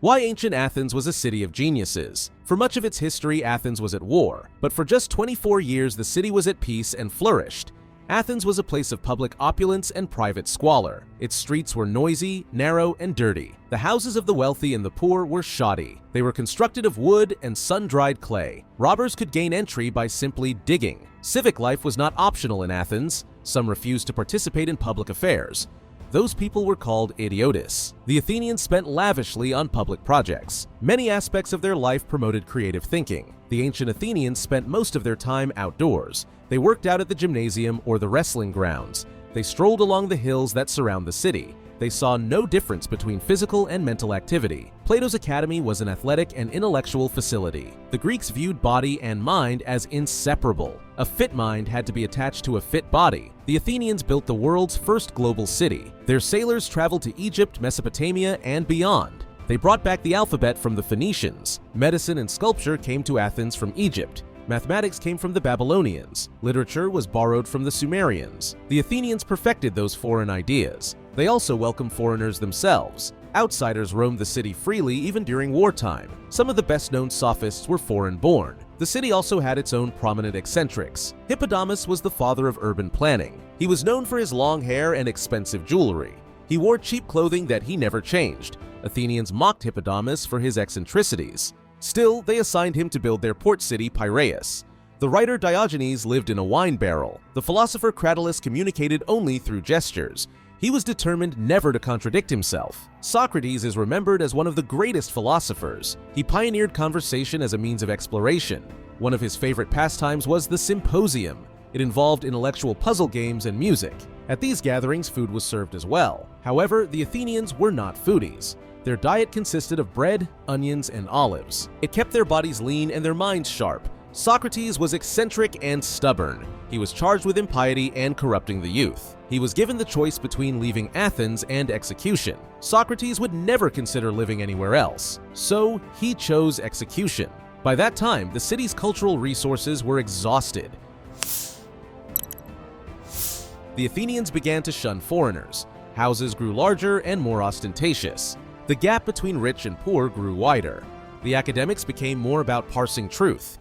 Why ancient Athens was a city of geniuses. For much of its history, Athens was at war, but for just 24 years the city was at peace and flourished. Athens was a place of public opulence and private squalor. Its streets were noisy, narrow, and dirty. The houses of the wealthy and the poor were shoddy. They were constructed of wood and sun-dried clay. Robbers could gain entry by simply digging. Civic life was not optional in Athens. Some refused to participate in public affairs. Those people were called idiotes. The Athenians spent lavishly on public projects. Many aspects of their life promoted creative thinking. The ancient Athenians spent most of their time outdoors. They worked out at the gymnasium or the wrestling grounds. They strolled along the hills that surround the city. They saw no difference between physical and mental activity. Plato's academy was an athletic and intellectual facility. The Greeks viewed body and mind as inseparable. A fit mind had to be attached to a fit body. The Athenians built the world's first global city. Their sailors traveled to Egypt, Mesopotamia, and beyond. They brought back the alphabet from the Phoenicians. Medicine and sculpture came to Athens from Egypt. Mathematics came from the Babylonians. Literature was borrowed from the Sumerians. The Athenians perfected those foreign ideas. They also welcomed foreigners themselves. Outsiders roamed the city freely even during wartime. Some of the best-known sophists were foreign-born. The city also had its own prominent eccentrics. Hippodamus was the father of urban planning. He was known for his long hair and expensive jewelry. He wore cheap clothing that he never changed. Athenians mocked Hippodamus for his eccentricities. Still, they assigned him to build their port city, Piraeus. The writer Diogenes lived in a wine barrel. The philosopher Cratylus communicated only through gestures. He was determined never to contradict himself. Socrates is remembered as one of the greatest philosophers. He pioneered conversation as a means of exploration. One of his favorite pastimes was the symposium. It involved intellectual puzzle games and music. At these gatherings, food was served as well. However, the Athenians were not foodies. Their diet consisted of bread, onions, and olives. It kept their bodies lean and their minds sharp. Socrates was eccentric and stubborn. He was charged with impiety and corrupting the youth. He was given the choice between leaving Athens and execution. Socrates would never consider living anywhere else, so he chose execution. By that time, the city's cultural resources were exhausted. The Athenians began to shun foreigners. Houses grew larger and more ostentatious. The gap between rich and poor grew wider. The academics became more about parsing truth.